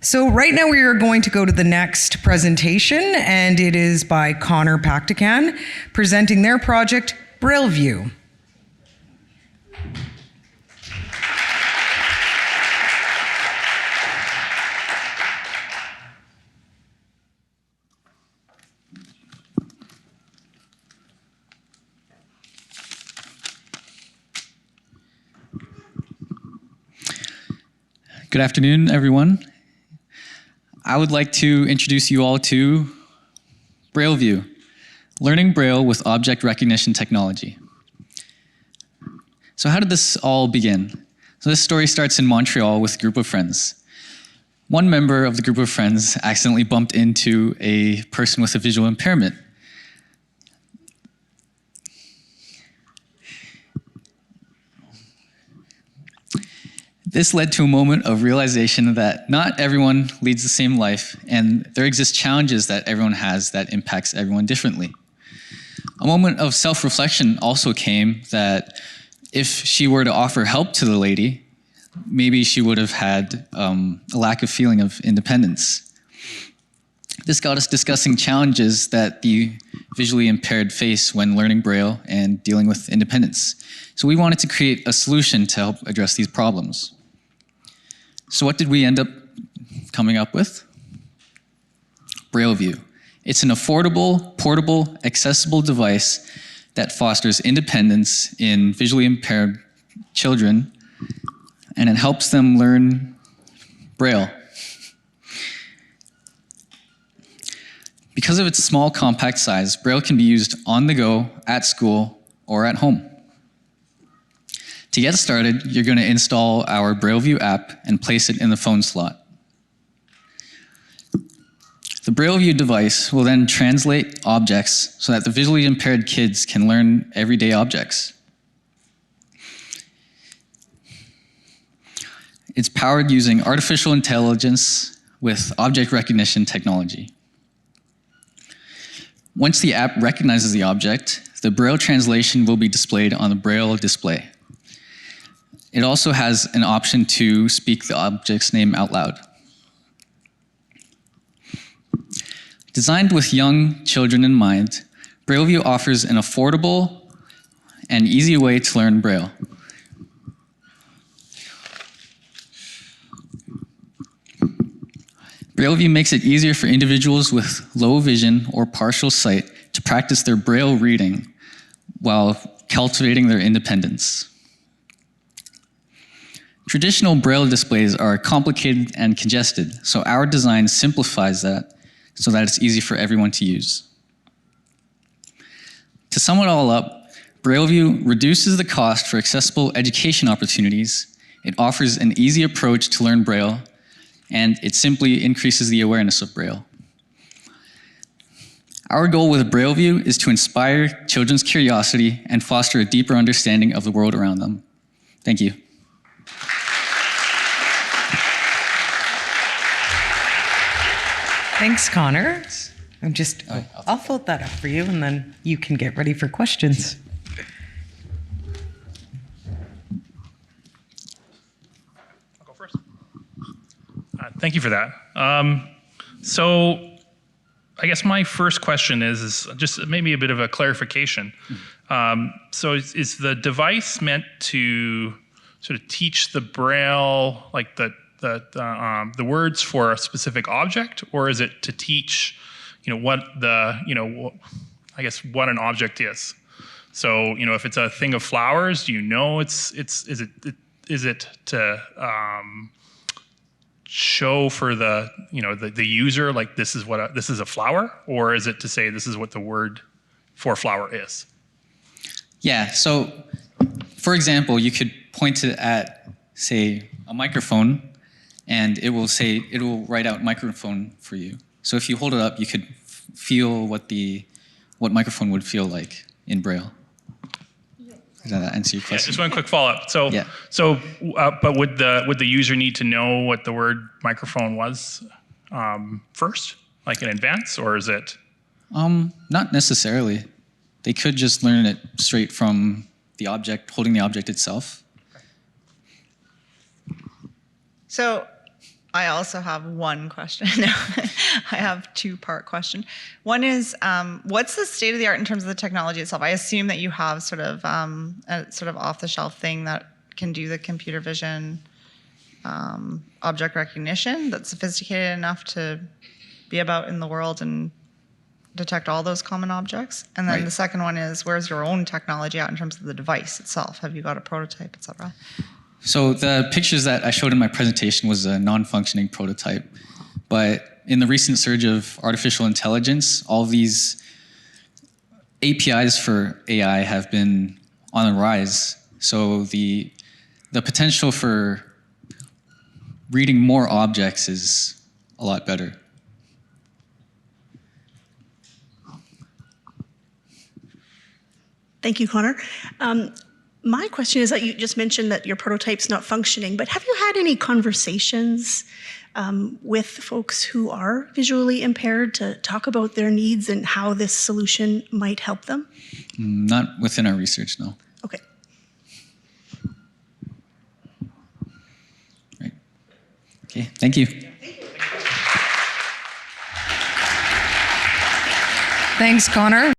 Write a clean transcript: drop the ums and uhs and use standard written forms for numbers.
So right now we are going to go to the next presentation, and it is by Pagtakhan, presenting their project, BrailleView. Good afternoon, everyone. I would like to introduce you all to BrailleView, learning Braille with object recognition technology. So how did this all begin? So this story starts in Montreal with a group of friends. One member of the group of friends accidentally bumped into a person with a visual impairment. This led to a moment of realization that not everyone leads the same life, and there exist challenges that everyone has that impacts everyone differently. A moment of self-reflection also came that if she were to offer help to the lady, maybe she would have had a lack of feeling of independence. This got us discussing challenges that the visually impaired face when learning Braille and dealing with independence. So we wanted to create a solution to help address these problems. So what did we end up coming up with? BrailleView. It's an affordable, portable, accessible device that fosters independence in visually impaired children, and it helps them learn Braille. Because of its small, compact size, Braille can be used on the go, at school, or at home. To get started, you're going to install our BrailleView app and place it in the phone slot. The BrailleView device will then translate objects so that the visually impaired kids can learn everyday objects. It's powered using artificial intelligence with object recognition technology. Once the app recognizes the object, the Braille translation will be displayed on the Braille display. It also has an option to speak the object's name out loud. Designed with young children in mind, BrailleView offers an affordable and easy way to learn Braille. BrailleView makes it easier for individuals with low vision or partial sight to practice their Braille reading while cultivating their independence. Traditional Braille displays are complicated and congested, so our design simplifies that so that it's easy for everyone to use. To sum it all up, BrailleView reduces the cost for accessible education opportunities, it offers an easy approach to learn Braille, and it simply increases the awareness of Braille. Our goal with BrailleView is to inspire children's curiosity and foster a deeper understanding of the world around them. Thank you. Thanks, Connor. I'll fold that up for you, and then you can get ready for questions. I'll go first. Thank you for that. So I guess my first question is just maybe a bit of a clarification. So is the device meant to sort of teach the Braille, like the words for a specific object, or is it to teach, what an object is? So, if it's a thing of flowers, do you know is it to show for the user, like this is a flower, or is it to say this is what the word for flower is? Yeah, so for example, you could point it at, say, a microphone, and it will write out microphone for you. So if you hold it up, you could feel what microphone would feel like in Braille. Does that answer your question? Yeah, just one quick follow-up. But would the user need to know what the word microphone was first, like in advance, or is it? Not necessarily. They could just learn it straight from the object, holding the object itself. So I also have one question. I have two-part question. One is, what's the state of the art in terms of the technology itself? I assume that you have sort of a sort of off-the-shelf thing that can do the computer vision object recognition that's sophisticated enough to be about in the world and detect all those common objects. And then Right. the second one is, where's your own technology out in terms of the device itself? Have you got a prototype, et cetera? So the pictures that I showed in my presentation was a non-functioning prototype. But in the recent surge of artificial intelligence, all these APIs for AI have been on the rise. So the potential for reading more objects is a lot better. Thank you, Connor. My question is that you just mentioned that your prototype's not functioning, but have you had any conversations with folks who are visually impaired to talk about their needs and how this solution might help them? Not within our research, no. Okay. Right. Okay, thank you. Thanks, Connor.